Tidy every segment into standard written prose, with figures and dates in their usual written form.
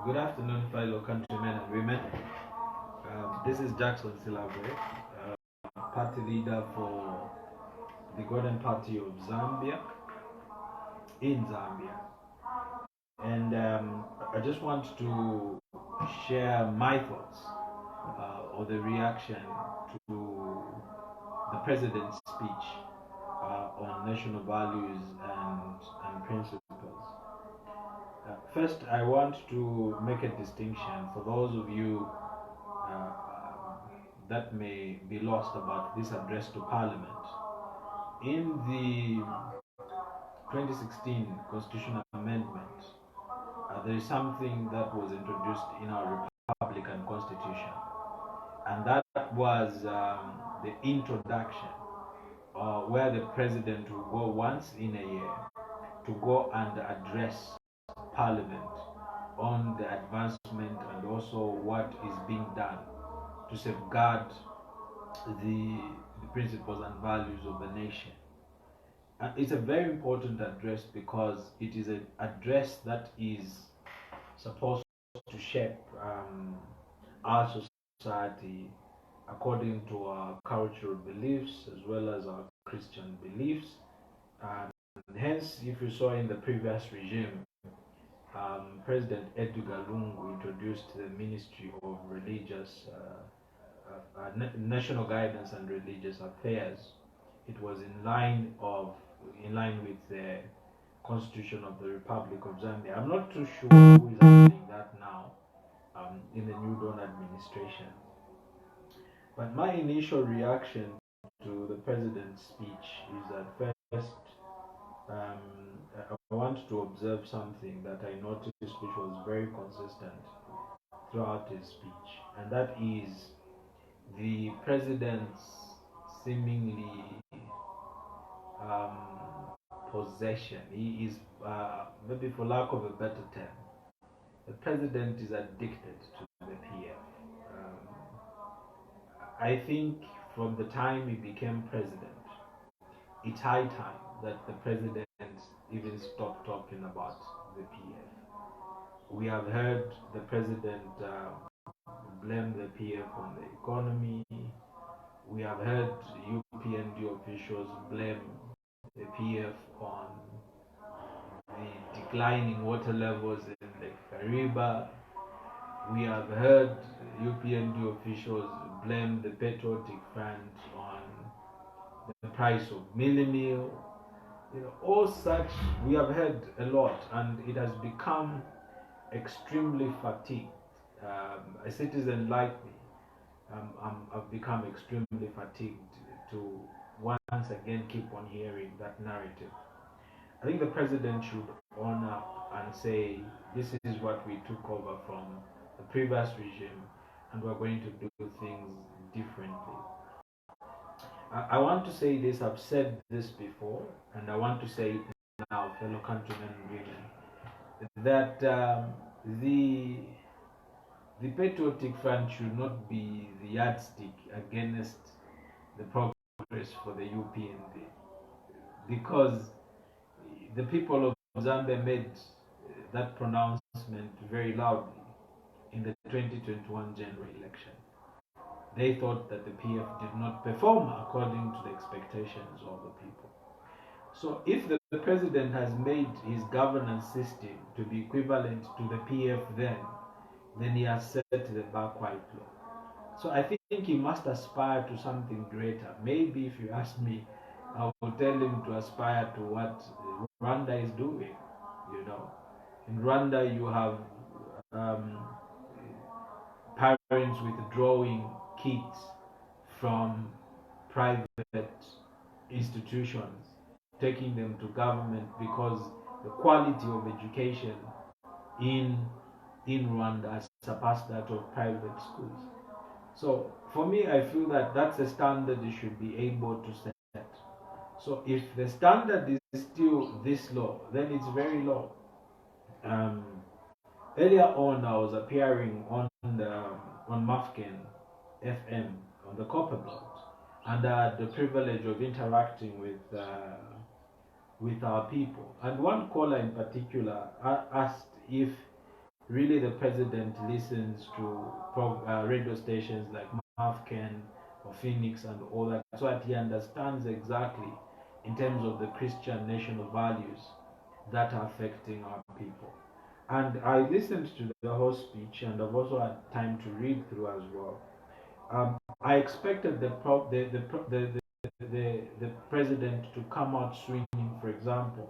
Good afternoon, fellow countrymen and women. This is Jackson Silabwe, party leader for the Golden Party of Zambia in Zambia. And I just want to share my thoughts or the reaction to the president's speech on national values and principles. First, I want to make a distinction for those of you uh, that may be lost about this address to Parliament. In the 2016 constitutional amendment, there is something that was introduced in our Republican Constitution, and that was the introduction, where the president will go once in a year to go and address Parliament on the advancement and also what is being done to safeguard the principles and values of the nation. And it's a very important address because it is an address that is supposed to shape our society according to our cultural beliefs as well as our Christian beliefs. And hence, if you saw in the previous regime, President Edgar Lungu introduced the Ministry of Religious National Guidance and Religious Affairs. It was in line with the Constitution of the Republic of Zambia. I'm not too sure who is handling that now in the New Dawn administration. But my initial reaction to the president's speech is that first, um, I want to observe something that I noticed which was very consistent throughout his speech, and that is the president's seemingly um, possession. He is, maybe for lack of a better term, the president is addicted to the PF. I think from the time he became president, it's high time that the president even stop talking about the PF. We have heard the president blame the PF on the economy. We have heard UPND officials blame the PF on the declining water levels in Lake Kariba. We have heard UPND officials blame the Patriotic Front on the price of meal. All such we have heard a lot, and it has become extremely fatigued. A citizen like me, I've become extremely fatigued to once again keep on hearing that narrative. I think the president should own up and say, this is what we took over from the previous regime, and we're going to do things differently. I want to say this, I've said this before, and I want to say it now, fellow countrymen and women, that the Patriotic Front should not be the yardstick against the progress for the UPND, because the people of Zambia made that pronouncement very loudly in the 2021 general election. They thought that the PF did not perform according to the expectations of the people. So if the president has made his governance system to be equivalent to the PF then he has set the bar quite low. So I think he must aspire to something greater. Maybe if you ask me, I will tell him to aspire to what Rwanda is doing. In Rwanda you have um, parents withdrawing kids from private institutions, taking them to government because the quality of education in Rwanda has surpassed that of private schools. So for me, I feel that that's a standard you should be able to set. So if the standard is still this low, then it's very low. Um, Earlier on, I was appearing on Mafken FM on the Copper Belt, and I had the privilege of interacting with our people. And one caller in particular asked if really the president listens to radio stations like Mafken or Phoenix and all that, so that he understands exactly in terms of the Christian national values that are affecting our people. And I listened to the whole speech, and I've also had time to read through as well. I expected the president to come out swinging, for example,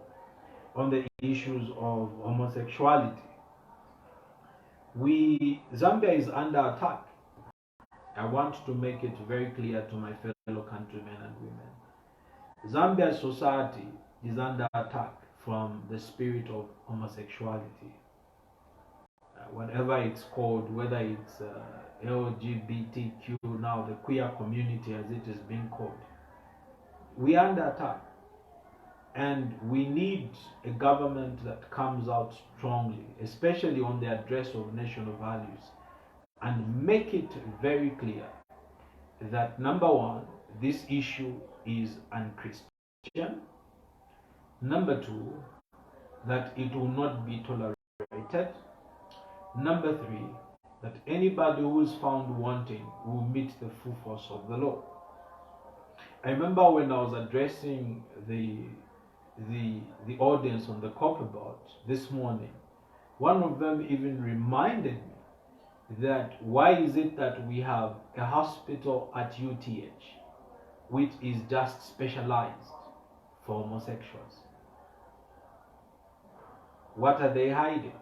on the issues of homosexuality. Zambia is under attack. I want to make it very clear to my fellow countrymen and women. Zambia's society is under attack from the spirit of homosexuality. Whatever it's called, whether it's LGBTQ, now the queer community as it is being called, we are under attack. And we need a government that comes out strongly, especially on the address of national values, and make it very clear that number one, this issue is unchristian. Number two, that it will not be tolerated. Number three, that anybody who is found wanting will meet the full force of the law. I remember when I was addressing the audience on the Copperbelt this morning, one of them even reminded me that why is it that we have a hospital at UTH which is just specialized for homosexuals? What are they hiding?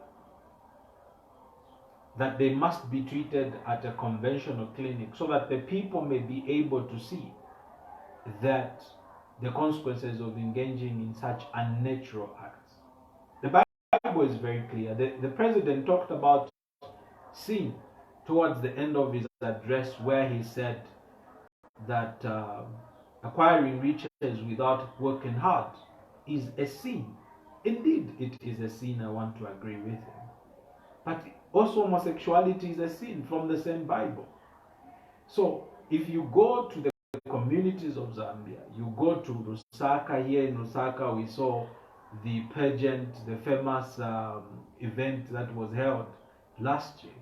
That they must be treated at a conventional clinic so that the people may be able to see that the consequences of engaging in such unnatural acts. The Bible is very clear. The president talked about sin towards the end of his address, where he said that acquiring riches without working hard is a sin. Indeed, it is a sin. I want to agree with him. But also homosexuality is a sin from the same Bible. So if you go to the communities of Zambia, you go to Lusaka. Here in Lusaka, we saw the pageant, the famous event that was held last year.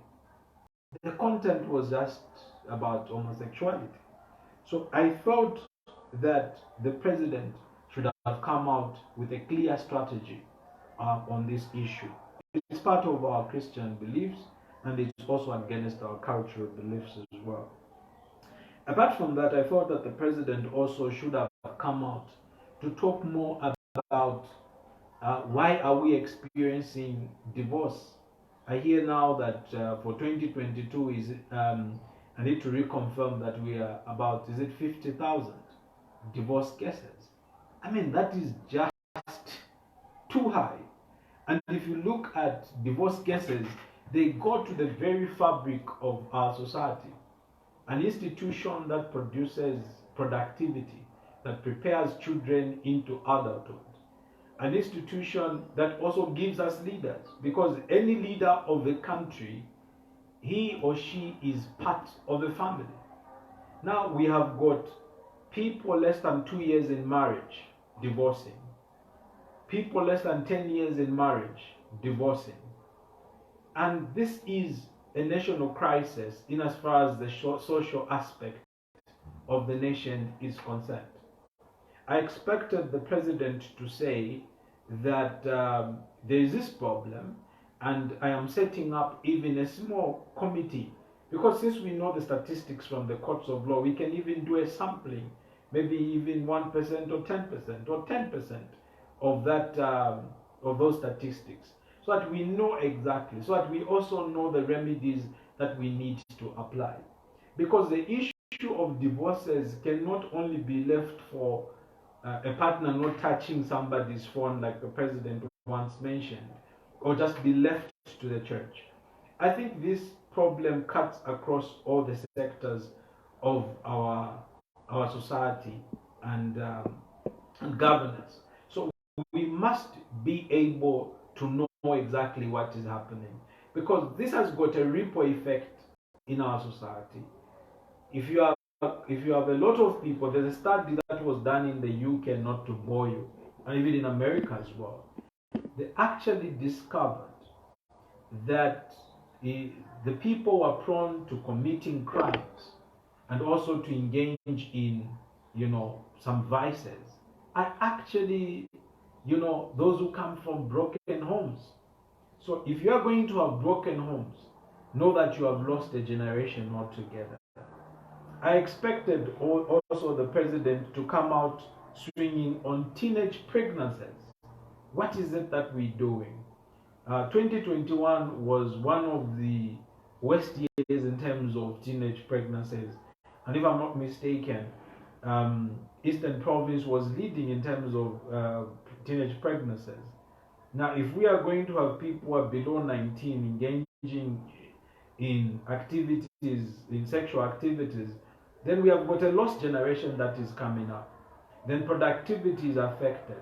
The content was just about homosexuality. So I felt that the president should have come out with a clear strategy on this issue. It's part of our Christian beliefs, and it's also against our cultural beliefs as well. Apart from that, I thought that the president also should have come out to talk more about why are we experiencing divorce. I hear now that for 2022 is I need to reconfirm that we are about, is it 50,000 divorce cases? I mean, that is just too high. And if you look at divorce cases, they go to the very fabric of our society. An institution that produces productivity, that prepares children into adulthood. An institution that also gives us leaders, because any leader of a country, he or she is part of a family. Now we have got people less than 2 years in marriage divorcing, people less than 10 years in marriage divorcing, and this is a national crisis in as far as the social aspect of the nation is concerned. I expected the president to say that there is this problem, and I am setting up even a small committee, because since we know the statistics from the courts of law, we can even do a sampling, maybe even 1% or 10% or 10% of that of those statistics, so that we know exactly, so that we also know the remedies that we need to apply. Because the issue of divorces cannot only be left for a partner not touching somebody's phone, like the president once mentioned, or just be left to the church. I think this problem cuts across all the sectors of our society and governance. So we must be able to know exactly what is happening, because this has got a ripple effect in our society. If you have a lot of people, there's a study that was done in the UK, not to bore you, and even in America as well. They actually discovered that the people are prone to committing crimes and also to engage in, some vices are actually, those who come from broken homes. So if you are going to have broken homes, know that you have lost a generation altogether. I expected also the president to come out swinging on teenage pregnancies. What is it that we're doing? 2021 was one of the worst years in terms of teenage pregnancies. And if I'm not mistaken, Eastern Province was leading in terms of teenage pregnancies. Now, if we are going to have people who are below 19 engaging in activities, in sexual activities, then we have got a lost generation that is coming up. Then productivity is affected.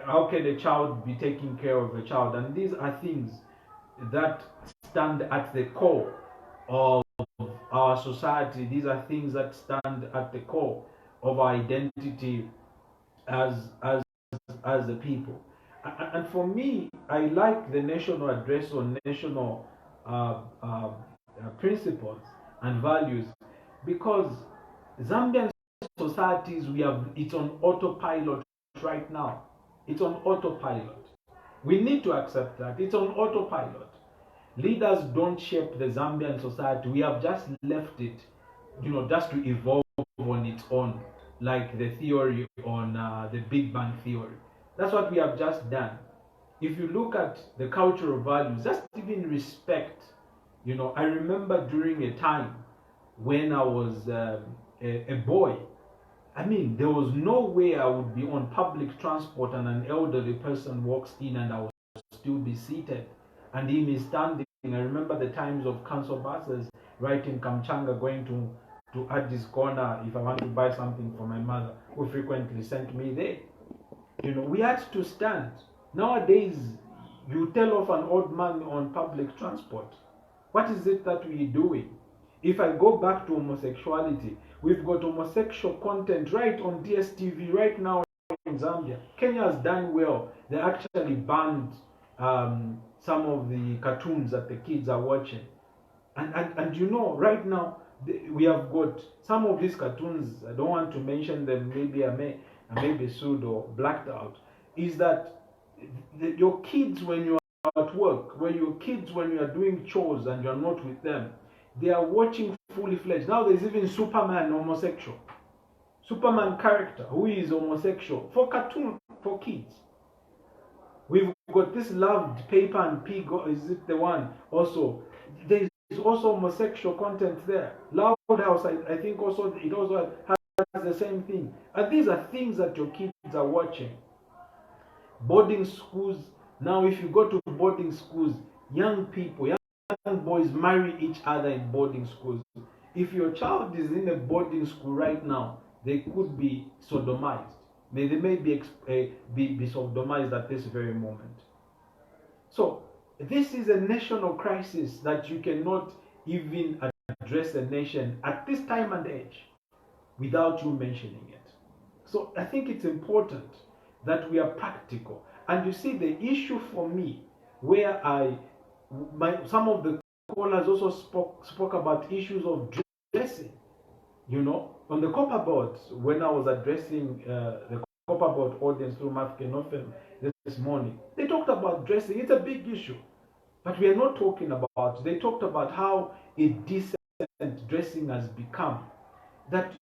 How can a child be taking care of a child? And these are things that stand at the core of our society. These are things that stand at the core of our identity as the people. And for me, I like the national address on national principles and values, because Zambian societies, it's on autopilot right now. It's on autopilot. We need to accept that it's on autopilot. Leaders don't shape the Zambian society. We have just left it, just to evolve on its own, like the theory on the Big Bang theory. That's what we have just done. If you look at the cultural values, just even respect. I remember during a time when I was a boy, there was no way I would be on public transport and an elderly person walks in and I would still be seated and him is standing. I remember the times of council buses right in Kamchanga going to Addis Corner if I want to buy something for my mother, who frequently sent me there. We had to stand. Nowadays, you tell off an old man on public transport. What is it that we're doing? If I go back to homosexuality, we've got homosexual content right on DSTV right now in Zambia. Kenya has done well. They actually banned some of the cartoons that the kids are watching. And right now, we have got some of these cartoons, I don't want to mention them, maybe I may be sued or blacked out, is that your kids, when you are at work, when you are doing chores and you're not with them, they are watching fully fledged. Now there's even Superman homosexual. Superman character who is homosexual for cartoon, for kids. We've got this loved Paper and Pig, is it the one? Also, there is also homosexual content there. Loud House, I think also it also has the same thing. And these are things that your kids are watching. Boarding schools. Now, if you go to boarding schools, young boys marry each other in boarding schools. If your child is in a boarding school right now, they could be sodomized. They may be sodomized at this very moment. So this is a national crisis that you cannot even address a nation at this time and age without you mentioning it. So I think it's important that we are practical. And you see, the issue for me, where some of the callers also spoke about issues of dressing. On the copper board, when I was addressing the copper board audience through African FM this morning, they talked about dressing. It's a big issue, but we are not talking about. They talked about how a decent dressing has become. That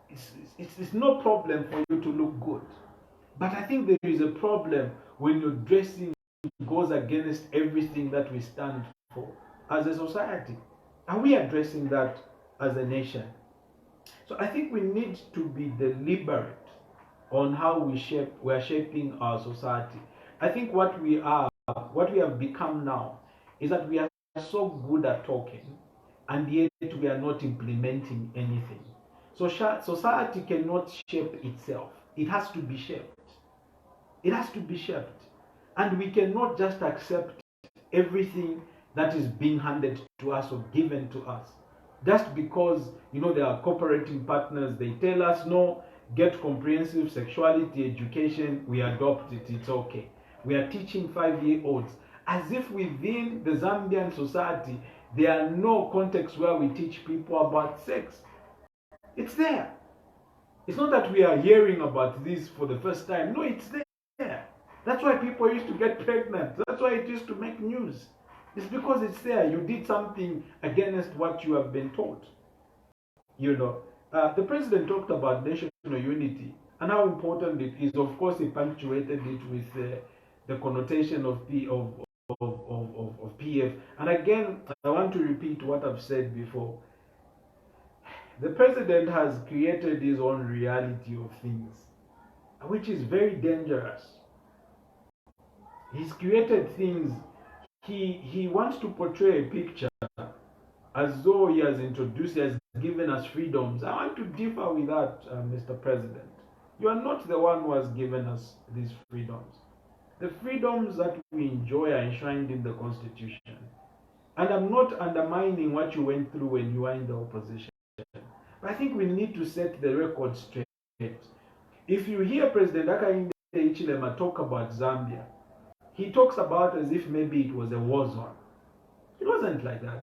it's no problem for you to look good, but I think there is a problem when your dressing goes against everything that we stand for as a society. Are we addressing that as a nation? So I think we need to be deliberate on how we are shaping our society. I think what we have become now is that we are so good at talking, and yet we are not implementing anything. So society cannot shape itself. It has to be shaped. It has to be shaped. And we cannot just accept everything that is being handed to us or given to us. Just because, there are cooperating partners, they tell us, no, get comprehensive sexuality education, we adopt it, it's okay. We are teaching 5-year-olds. as if within the Zambian society there are no contexts where we teach people about sex. It's there. It's not that we are hearing about this for the first time. No, it's there. That's why people used to get pregnant. That's why it used to make news. It's because it's there. You did something against what you have been taught. You know, the president talked about national unity and how important it is. Of course, he punctuated it with the connotation of PF. And again, I want to repeat what I've said before. The president has created his own reality of things, which is very dangerous. He's created things. He wants to portray a picture as though he has given us freedoms. I want to differ with that, Mr. President. You are not the one who has given us these freedoms. The freedoms that we enjoy are enshrined in the Constitution. And I'm not undermining what you went through when you were in the opposition. But I think we need to set the record straight. If you hear President Hakainde Hichilema talk about Zambia, he talks about as if maybe it was a war zone. It wasn't like that.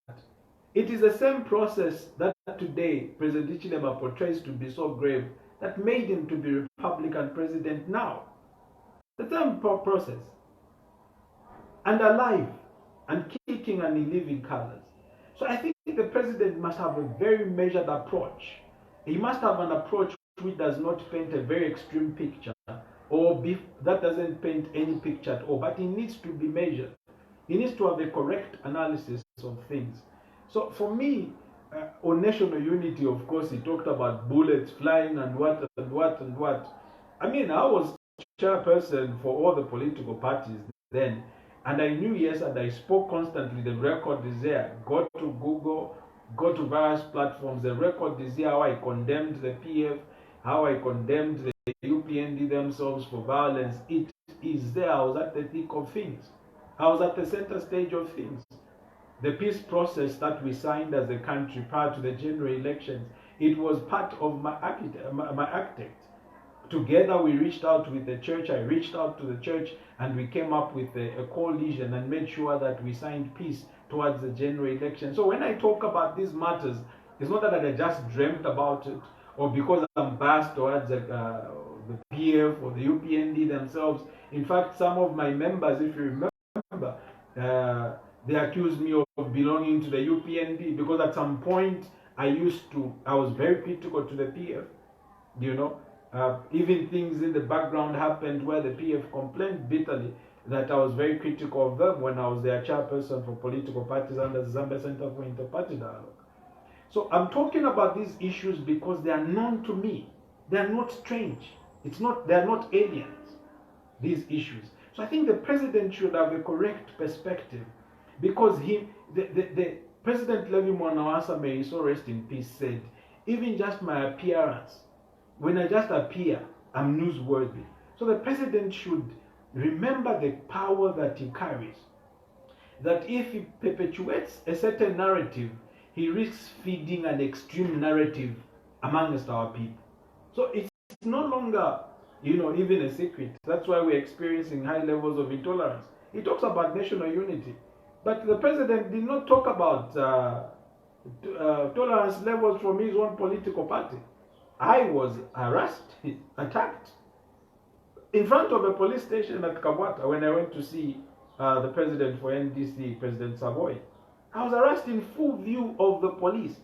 It is the same process that today President Hichilema portrays to be so grave that made him to be Republican president now. The same process. And alive and kicking and in living colors. So I think the president must have a very measured approach. He must have an approach which does not paint a very extreme picture or that doesn't paint any picture at all, but it needs to be measured. He needs to have a correct analysis of things. So for me, on national unity, of course, he talked about bullets flying and what and what and what. I mean, I was chairperson for all the political parties then, and I knew, yes, and I spoke constantly. The record is there. Go to Google, go to various platforms. The record is there, how I condemned the PF, how I condemned the UPND themselves for violence. It is there. I was at the thick of things. I was at the center stage of things. The peace process that we signed as a country prior to the general elections, it was part of my architect. Together we reached out with the church, I reached out to the church, and we came up with a coalition and made sure that we signed peace towards the general election. So when I talk about these matters, it's not that I just dreamt about it, or because I'm biased towards the PF or the UPND themselves. In fact, some of my members, if you remember, they accused me of belonging to the UPND because at some point I was very critical to the PF, you know. Even things in the background happened where the PF complained bitterly that I was very critical of them when I was their chairperson for political parties under the Zambia Center for Inter-Party Dialogue. So I'm talking about these issues because they are known to me. They are not strange. They are not aliens, these issues. So I think the president should have a correct perspective because the President Levi Mwanawasa, may he so rest in peace, said, even just my appearance, when I just appear, I'm newsworthy. So the president should remember the power that he carries. That if he perpetuates a certain narrative, he risks feeding an extreme narrative amongst our people. So it's no longer, even a secret. That's why we're experiencing high levels of intolerance. He talks about national unity. But the president did not talk about tolerance levels from his own political party. I was harassed, attacked in front of a police station at Kabwata when I went to see the president for NDC, President Savoy. I was harassed in full view of the police.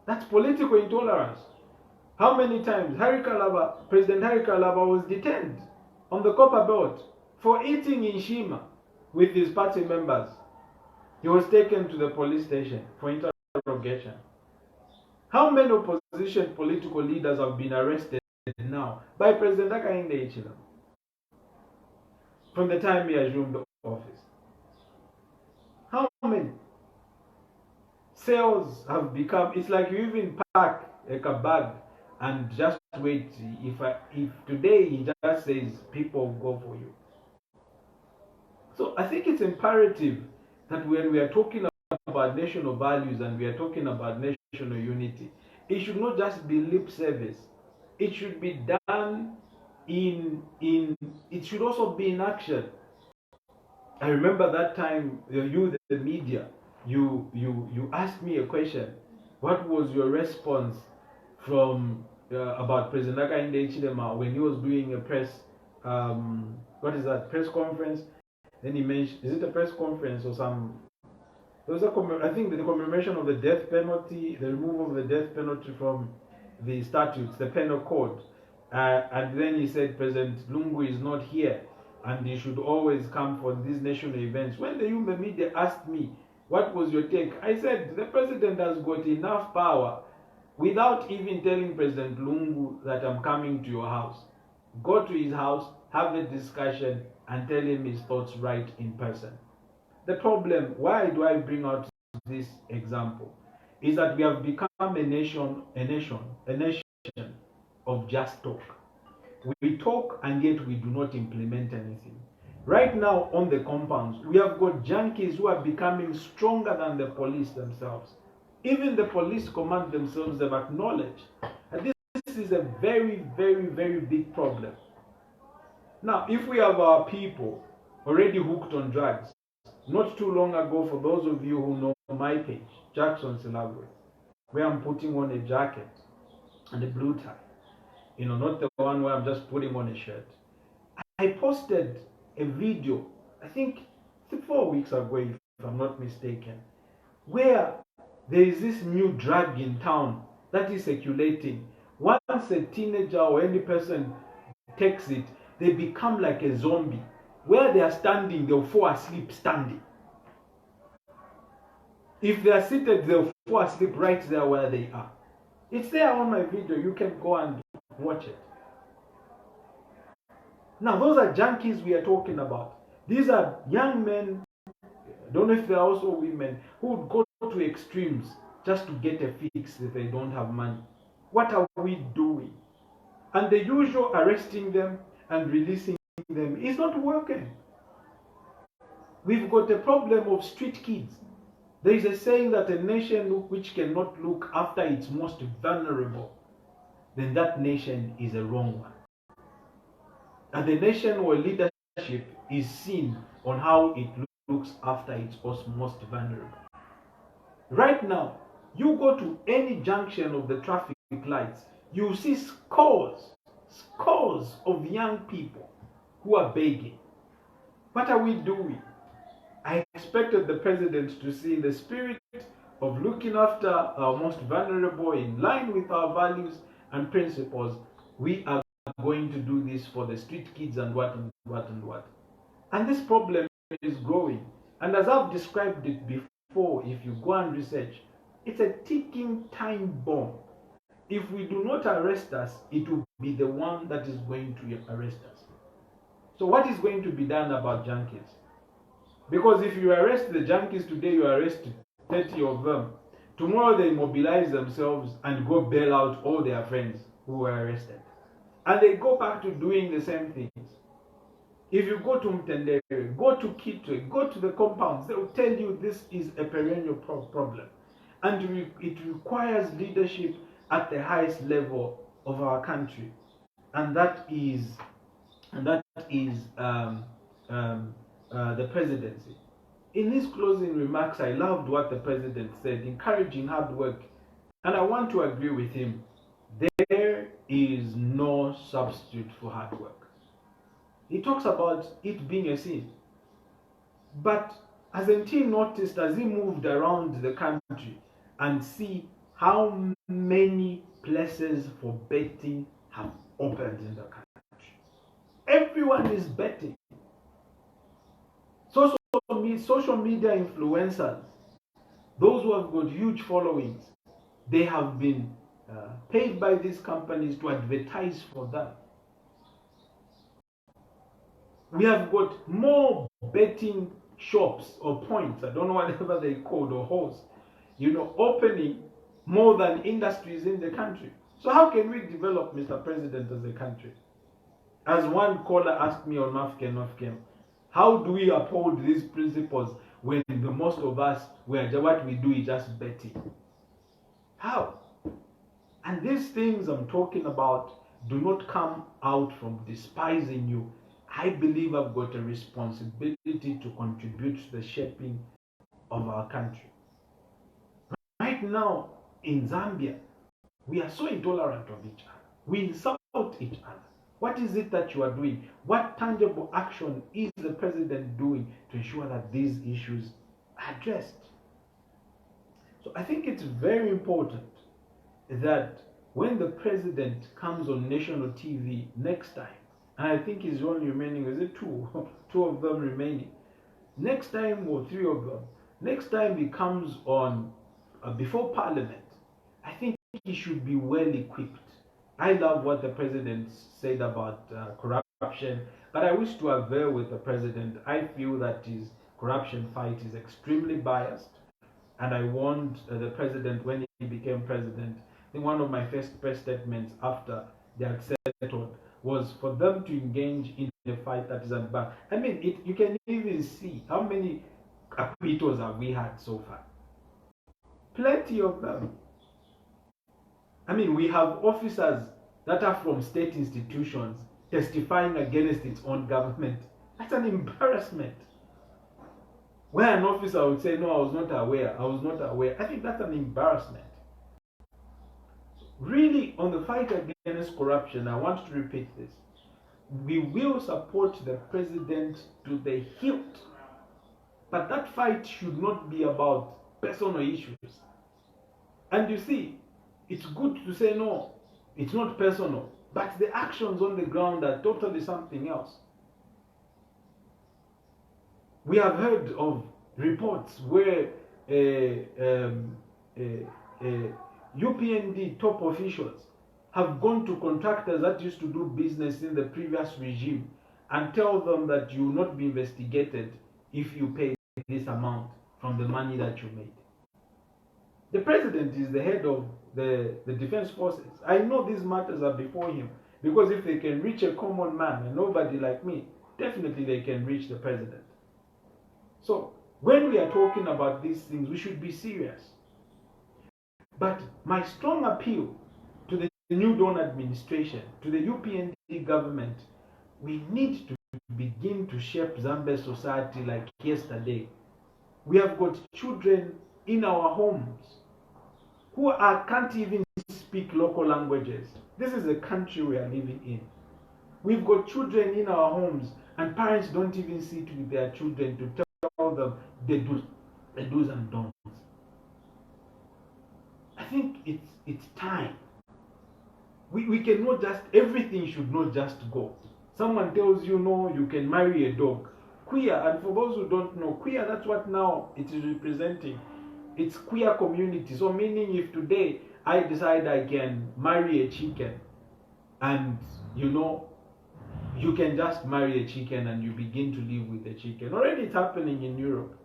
That's political intolerance. How many times President Harry Kalaba was detained on the Copper Belt for eating in Shima with his party members. He was taken to the police station for interrogation. How many opposition political leaders have been arrested now by President Hakainde Hichilema from the time he assumed office? How many? Sales have become, it's like you even pack like a bag and just wait. If today he just says people will go for you. So I think it's imperative that when we are talking about national values and we are talking about national unity, it should not just be lip service. It should be done it should also be in action. I remember that time, you, the media, you asked me a question. What was your response from about President Hakainde Hichilema when he was doing a press, what is that, press conference? Then he mentioned, is it a press conference or some? There was I think the commemoration of the death penalty, the removal of the death penalty from the statutes, the penal code. And then he said President Lungu is not here and he should always come for these national events. When the media asked me, what was your take? I said, the president has got enough power without even telling President Lungu that I'm coming to your house. Go to his house, have a discussion, and tell him his thoughts right in person. The problem, why do I bring out this example, is that we have become a nation of just talk. We talk and yet we do not implement anything. Right now on the compounds, we have got junkies who are becoming stronger than the police themselves. Even the police command themselves have acknowledged. And this is a very, very, very big problem. Now, if we have our people already hooked on drugs, not too long ago, for those of you who know my page, Jackson Silabwe, where I'm putting on a jacket and a blue tie, not the one where I'm just putting on a shirt. I posted a video, I think 4 weeks ago, if I'm not mistaken, where there is this new drug in town that is circulating. Once a teenager or any person takes it, they become like a zombie. Where they are standing, they'll fall asleep standing. If they are seated, they'll fall asleep right there where they are. It's there on my video. You can go and watch it. Now, those are junkies we are talking about. These are young men, I don't know if they're also women, who would go to extremes just to get a fix if they don't have money. What are we doing? And the usual arresting them and releasing them is not working. We've got a problem of street kids. There is a saying that a nation which cannot look after its most vulnerable, then that nation is a wrong one. And the nation where leadership is seen on how it looks after its most vulnerable. Right now, you go to any junction of the traffic lights, you see scores of young people who are begging. What are we doing? I expected the president to see, in the spirit of looking after our most vulnerable, in line with our values and principles, we are going to do this for the street kids and what. And this problem is growing. And as I've described it before, if you go and research, it's a ticking time bomb. If we do not arrest us, it will be the one that is going to arrest us. So what is going to be done about junkies? Because if you arrest the junkies today, you arrest 30 of them. Tomorrow they mobilize themselves and go bail out all their friends who were arrested. And they go back to doing the same things. If you go to Mtendere, go to Kitwe, go to the compounds, they will tell you this is a perennial problem. And it requires leadership at the highest level of our country. And that is the presidency. In his closing remarks, I loved what the president said, encouraging hard work. And I want to agree with him. There is no substitute for hard work. He talks about it being a sin. But hasn't he noticed, as he moved around the country and see how many places for betting have opened in the country? Everyone is betting. Social media influencers, those who have got huge followings, they have been paid by these companies to advertise for them. We have got more betting shops or points, I don't know whatever they called, or halls, opening more than industries in the country. So how can we develop, Mr. President, as a country? As one caller asked me on Mafkem, how do we uphold these principles when the most of us, what we do is just betting? How? And these things I'm talking about do not come out from despising you. I believe I've got a responsibility to contribute to the shaping of our country. Right now in Zambia, we are so intolerant of each other. We insult each other. What is it that you are doing? What tangible action is the president doing to ensure that these issues are addressed? So I think it's very important that when the president comes on national TV next time, and I think he's only remaining, is it two of them remaining? Next time, or three of them, next time he comes on before Parliament, I think he should be well equipped. I love what the president said about corruption, but I wish to aver with the president. I feel that his corruption fight is extremely biased, and I want the president, when he became president, I think one of my first press statements after they had settled was for them to engage in a fight that is unbiased. I mean, you can even see how many acquittals have we had so far. Plenty of them. I mean, we have officers that are from state institutions testifying against its own government. That's an embarrassment. Where an officer would say, no, I was not aware. I think that's an embarrassment. Really, on the fight against corruption, I want to repeat this. We will support the president to the hilt. But that fight should not be about personal issues. And you see, it's good to say no, it's not personal, but the actions on the ground are totally something else. We have heard of reports where UPND top officials have gone to contractors that used to do business in the previous regime and tell them that you will not be investigated if you pay this amount from the money that you made. The president is the head of the defense forces. I know these matters are before him, because if they can reach a common man and nobody like me, definitely they can reach the president. So when we are talking about these things, we should be serious. But my strong appeal to the New Dawn administration, to the UPND government, we need to begin to shape Zambia's society like yesterday. We have got children in our homes who can't even speak local languages. This is the country we are living in. We've got children in our homes, and parents don't even sit with their children to tell them the do's and don'ts. I think it's time. We cannot just, everything should not just go. Someone tells you, no, you can marry a dog. Queer, and for those who don't know, queer, that's what now it is representing. It's queer community. So meaning, if today I decide I can marry a chicken, and you can just marry a chicken and you begin to live with a chicken. Already it's happening in Europe.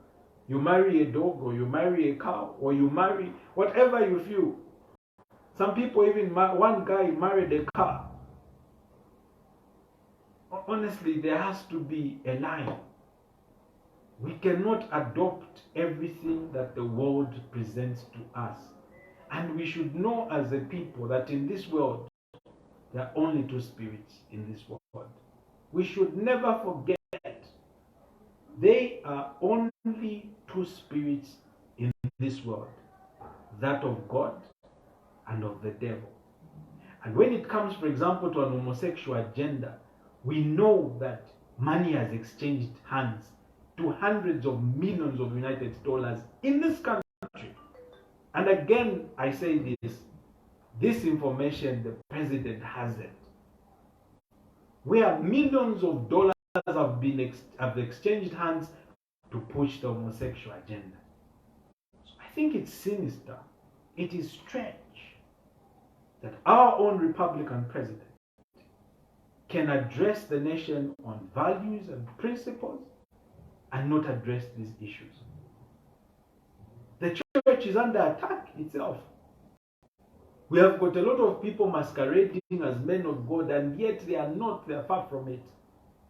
You marry a dog, or you marry a cow, or you marry whatever you feel. Some people even, one guy married a car. Honestly, there has to be a line. We cannot adopt everything that the world presents to us. And we should know as a people that in this world, there are only two spirits in this world. We should never forget there are only two spirits in this world, that of God and of the devil. And when it comes, for example, to an homosexual agenda, we know that money has exchanged hands to hundreds of millions of United Dollars in this country. And again, I say this information, the president has it. Where millions of dollars have exchanged hands to push the homosexual agenda. I think it's sinister. It is strange that our own Republican president can address the nation on values and principles and not address these issues. The church is under attack itself. We have got a lot of people masquerading as men of God, and yet they are not, they are far from it.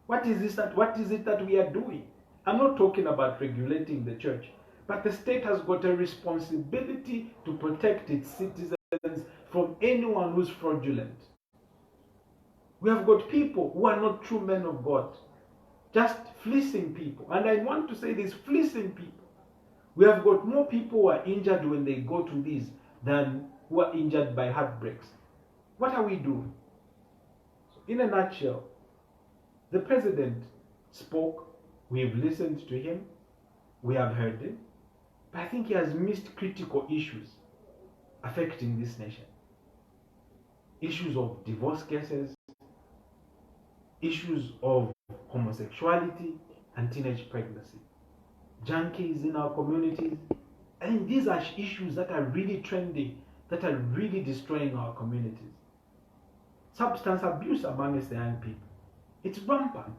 What is it that we are doing? I'm not talking about regulating the church, but the state has got a responsibility to protect its citizens from anyone who's fraudulent. We have got people who are not true men of God, just fleecing people. And I want to say this, fleecing people. We have got more people who are injured when they go to these than who are injured by heartbreaks. What are we doing? In a nutshell, the president spoke, we've listened to him, we have heard him, but I think he has missed critical issues affecting this nation. Issues of divorce cases, issues of homosexuality and teenage pregnancy, junkies in our communities. I think these are issues that are really trending, that are really destroying our communities. Substance abuse amongst the young people, it's rampant.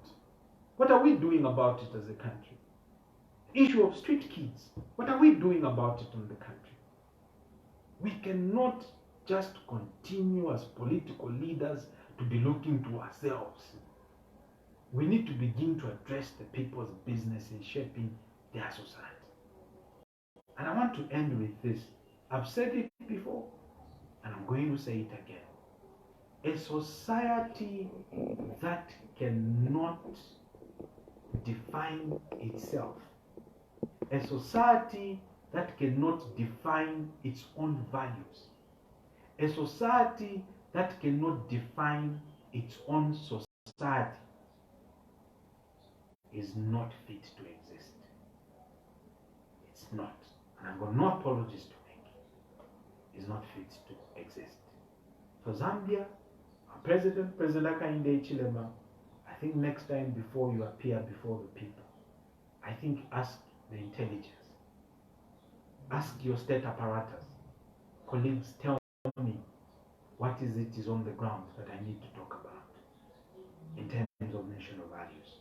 What are we doing about it as a country? Issue of street kids, what are we doing about it in the country? We cannot just continue as political leaders to be looking to ourselves. We need to begin to address the people's business in shaping their society. And I want to end with this. I've said it before, and I'm going to say it again. A society that cannot define itself, a society that cannot define its own values, a society that cannot define its own society is not fit to exist. It's not. And I've got no apologies to make. It's not fit to exist. For Zambia, our President Hakainde Hichilema, I think next time before you appear before the people, I think ask the intelligence. Ask your state apparatus. Colleagues, tell me what is on the ground that I need to talk about in terms of national values.